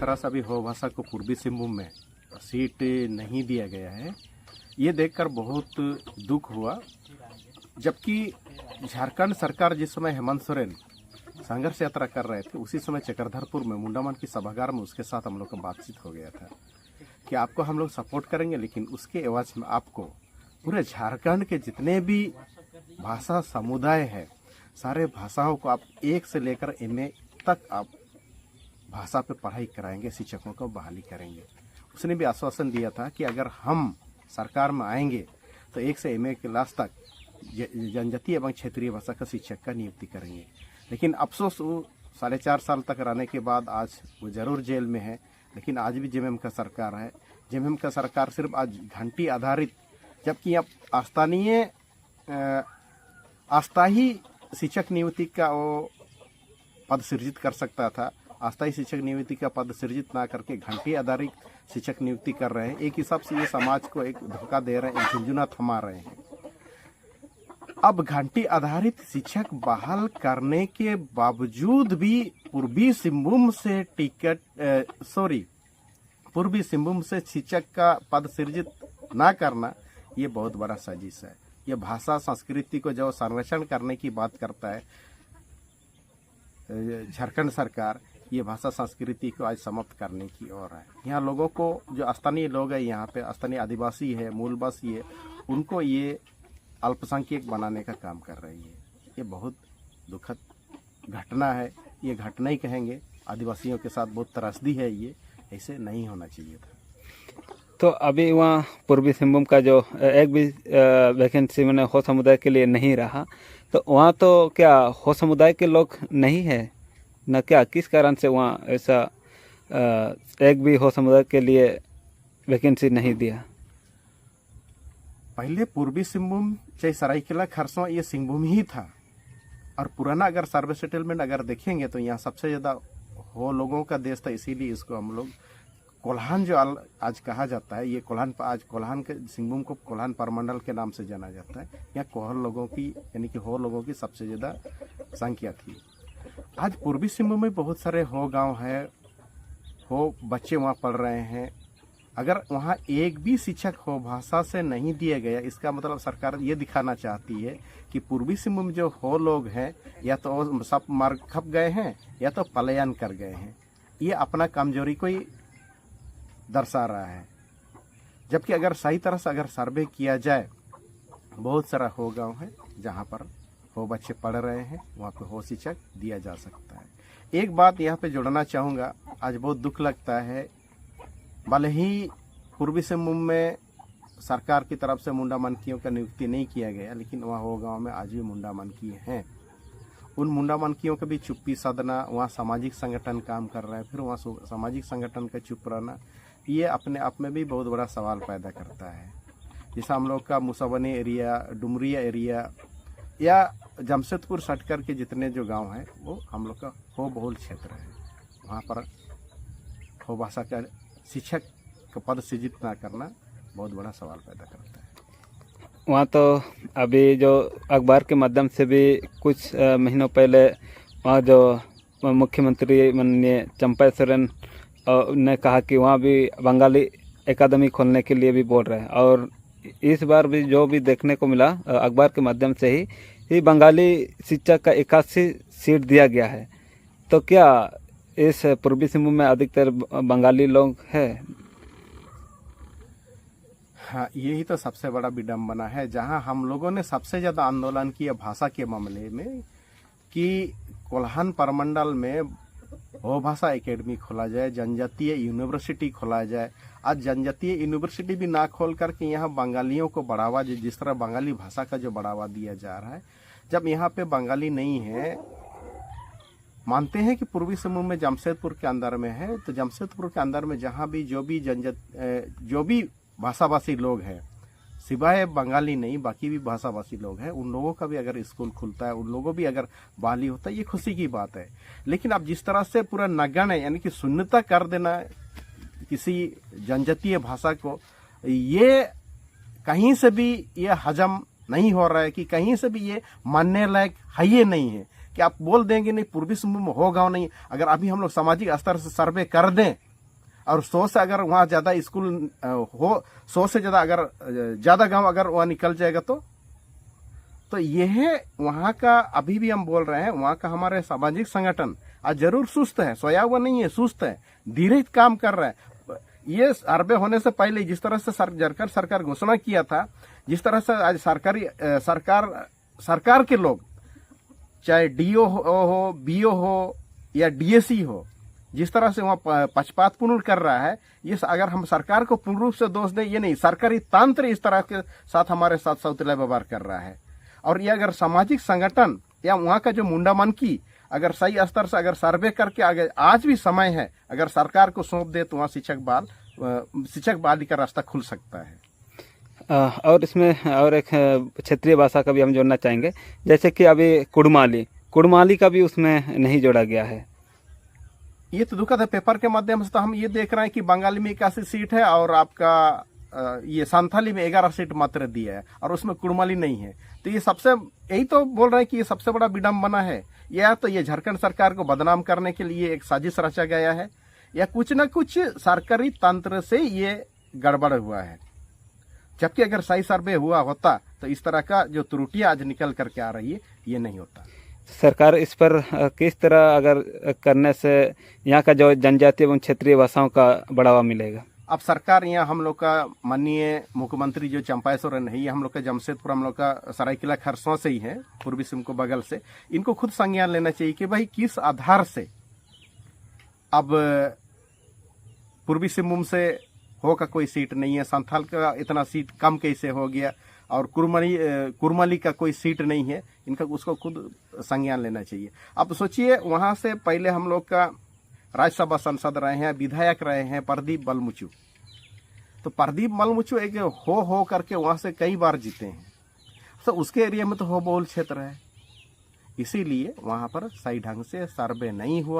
तरह से अभी हो भाषा को पूर्वी सिंहभूम में सीट नहीं दिया गया है, ये देखकर बहुत दुख हुआ। जबकि झारखंड सरकार जिस समय हेमंत सोरेन संघर्ष यात्रा कर रहे थे, उसी समय चक्रधरपुर में मुंडामान की सभागार में उसके साथ हम लोग का बातचीत हो गया था कि आपको हम लोग सपोर्ट करेंगे, लेकिन उसके एवज में आपको पूरे झारखंड के जितने भी भाषा समुदाय है, सारे भाषाओं को आप 1 से लेकर MA तक आप भाषा पे पढ़ाई कराएंगे, शिक्षकों को बहाली करेंगे। उसने भी आश्वासन दिया था कि अगर हम सरकार में आएंगे तो 1 से MA क्लास तक जनजातीय एवं क्षेत्रीय भाषा का शिक्षक का नियुक्ति करेंगे। लेकिन अफसोस वो 4.5 साल तक रहने के बाद आज वो जरूर जेल में है, लेकिन आज भी JMM का सरकार है। JMM का सरकार सिर्फ आज घंटी आधारित, जबकि अब अस्थायी शिक्षक नियुक्ति का वो पद सृजित कर सकता था, अस्थायी शिक्षक नियुक्ति का पद सृजित ना करके घंटी आधारित शिक्षक नियुक्ति कर रहे हैं। एक हिसाब से ये समाज को एक धोखा दे रहे हैं, एक झुंझुना थमा रहे हैं। अब घंटी आधारित शिक्षक बहाल करने के बावजूद भी पूर्वी सिंहभूम से शिक्षक का पद सृजित ना करना, ये बहुत बड़ा साजिश है। ये भाषा संस्कृति को जो संरक्षण करने की बात करता है झारखंड सरकार, ये भाषा संस्कृति को आज समाप्त करने की ओर है। यहाँ लोगों को, जो स्थानीय लोग हैं, यहाँ पे स्थानीय आदिवासी है, मूलवासी है, उनको ये अल्पसंख्यक बनाने का काम कर रही है। ये बहुत दुखद घटना है, ये घटना ही कहेंगे। आदिवासियों के साथ बहुत त्रासदी है, ये ऐसे नहीं होना चाहिए था। तो अभी वहाँ पूर्वी सिंहभूम का जो एक भी वैकेंसी मैंने हो समुदाय के लिए नहीं रहा, तो वहाँ तो क्या हो समुदाय के लोग नहीं है न क्या? किस कारण से वहाँ ऐसा एक भी हो समुदाय के लिए वैकेंसी नहीं दिया? पहले पूर्वी सिंहभूम चाहे सरायकेला खरसवां ये सिंहभूम ही था। और पुराना अगर सर्वे सेटलमेंट अगर देखेंगे तो यहाँ सबसे ज़्यादा हो लोगों का देश था, इसीलिए इसको हम लोग कोल्हान जो आज कहा जाता है, ये कोल्हान आज कोल्हान के सिंहभूम को कोल्हान परमंडल के नाम से जाना जाता है। यहाँ कोहल लोगों की यानी कि हो लोगों की सबसे ज़्यादा संख्या थी। आज पूर्वी सिंहभूम में बहुत सारे हो गांव है, हो बच्चे वहाँ पढ़ रहे हैं। अगर वहाँ एक भी शिक्षक हो भाषा से नहीं दिया गया, इसका मतलब सरकार ये दिखाना चाहती है कि पूर्वी सिंहभूम में जो हो लोग हैं या तो सब मर खप गए हैं या तो पलायन कर गए हैं। ये अपना कमजोरी को ही दर्शा रहा है। जबकि अगर सही तरह से अगर सर्वे किया जाए, बहुत सारा हो गांव है जहाँ पर हो बच्चे पढ़ रहे हैं, वहाँ पे हो शिक्षक दिया जा सकता है। एक बात यहाँ पे जोड़ना चाहूँगा, आज बहुत दुख लगता है, भले ही पूर्वी सिंहभूम में सरकार की तरफ से मुंडा मनकियों का नियुक्ति नहीं किया गया, लेकिन वहाँ हो गांव में आज भी मुंडा मनकी हैं। उन मुंडा मनकियों का भी चुप्पी साधना, वहाँ सामाजिक संगठन काम कर रहे हैं, फिर वहाँ सामाजिक संगठन का चुप रहना, ये अपने आप में भी बहुत बड़ा सवाल पैदा करता है। जैसा हम लोग का मुसाबनी एरिया, डुमरिया एरिया या जमशेदपुर सटकर के जितने जो गांव हैं, वो हम लोग का हो बहुल क्षेत्र है। वहाँ पर हो भाषा का शिक्षक का पद सृजित ना करना बहुत बड़ा सवाल पैदा करता है। वहाँ तो अभी जो अखबार के माध्यम से भी कुछ महीनों पहले वहाँ जो मुख्यमंत्री माननीय चंपा सोरेन ने कहा कि वहाँ भी बंगाली एकेडमी खोलने के लिए भी बोल रहे हैं। और इस बार भी जो भी देखने को मिला अखबार के माध्यम से ही बंगाली शिक्षक का 81 सीट दिया गया है। तो क्या इस पूर्वी सिंहभूम में अधिकतर बंगाली लोग हैं? हाँ, यही तो सबसे बड़ा विडंबना है। जहाँ हम लोगों ने सबसे ज़्यादा आंदोलन किया भाषा के मामले में कि कोल्हान परमंडल में हो भाषा एकेडमी खोला जाए, जनजातीय यूनिवर्सिटी खोला जाए। आज जनजातीय यूनिवर्सिटी भी ना खोल करके यहाँ बंगालियों को बढ़ावा, जिस तरह बंगाली भाषा का जो बढ़ावा दिया जा रहा है, जब यहाँ पे बंगाली नहीं है, मानते हैं कि पूर्वी सिंहभूम में जमशेदपुर के अंदर में है, तो जमशेदपुर के अंदर में जहाँ भी जो भी भाषाभाषी लोग हैं, सिवाय बंगाली नहीं बाकी भी भाषाभाषी लोग हैं, उन लोगों का भी अगर स्कूल खुलता है, उन लोगों भी अगर बहाली होता है, ये खुशी की बात है। लेकिन अब जिस तरह से पूरा नगण्य यानी कि शून्यता कर देना किसी जनजातीय भाषा को, ये कहीं से भी ये हजम नहीं हो रहा है कि कहीं से भी ये मानने लायक है ये नहीं है कि आप बोल देंगे नहीं पूर्वी सिंहभूम में हो गाँव नहीं। अगर अभी हम लोग सामाजिक स्तर से सर्वे कर दें और 100 से अगर वहाँ ज़्यादा स्कूल हो, 100 से ज़्यादा अगर ज़्यादा गांव अगर वहाँ निकल जाएगा तो यह वहाँ का, अभी भी हम बोल रहे हैं, वहाँ का हमारे सामाजिक संगठन आज जरूर सुस्त है, सोया हुआ नहीं है, सुस्त है, धीरे काम कर रहा है। ये सर्वे होने से पहले जिस तरह से झारखंड सरकार घोषणा किया था, जिस तरह से आज सरकार के लोग, चाहे डीओ हो, बीओ हो या डीएसई हो, जिस तरह से वहाँ पक्षपात पूर्ण कर रहा है, ये अगर हम सरकार को पूर्ण रूप से दोष दें, ये नहीं, सरकारी तंत्र इस तरह के साथ हमारे साथ सौतेला व्यवहार कर रहा है। और ये अगर सामाजिक संगठन या वहाँ का जो मुंडा मन की अगर सही स्तर से अगर सर्वे करके आगे, आज भी समय है, अगर सरकार को सौंप दे तो वहाँ शिक्षक बहाली का रास्ता खुल सकता है। और इसमें और एक क्षेत्रीय भाषा का भी हम जोड़ना चाहेंगे, जैसे कि अभी कुड़माली का भी उसमें नहीं जोड़ा गया है। ये तो दुखद है। पेपर के माध्यम से तो हम ये देख रहे हैं कि बंगाली में 81 सीट है और आपका ये संथाली में 11 सीट मात्र दिया है और उसमें कुड़माली नहीं है। तो ये सबसे, यही तो बोल रहे हैं कि ये सबसे बड़ा विडंबना है। या तो ये झारखंड सरकार को बदनाम करने के लिए एक साजिश रचा गया है, या कुछ न कुछ सरकारी तंत्र से ये गड़बड़ हुआ है। जबकि अगर सही सर्वे हुआ होता तो इस तरह का जो त्रुटियां आज निकल करके आ रही है, ये नहीं होता। सरकार इस पर किस तरह अगर करने से यहाँ का जो जनजातीय एवं क्षेत्रीय भाषाओं का बढ़ावा मिलेगा? अब सरकार यहाँ हम लोग का माननीय मुख्यमंत्री जो चंपाई सोरेन है, ये हम लोग का जमशेदपुर, हम लोग का सरायकेला खरसों से ही है, पूर्वी सिंह को बगल से। इनको खुद संज्ञान लेना चाहिए कि भाई किस आधार से अब पूर्वी सिंहभूम से हो का कोई सीट नहीं है, संथाल का इतना सीट कम कैसे हो गया, और कुरमाली का कोई सीट नहीं है, इनका उसको खुद संज्ञान लेना चाहिए। अब सोचिए, वहाँ से पहले हम लोग का राज्यसभा सांसद रहे हैं, विधायक रहे हैं प्रदीप बलमुचू। तो प्रदीप बलमुचू एक हो करके वहाँ से कई बार जीते हैं। तो उसके एरिया में तो हो बहुल क्षेत्र है, इसीलिए वहाँ पर सही ढंग से सर्वे नहीं हुआ।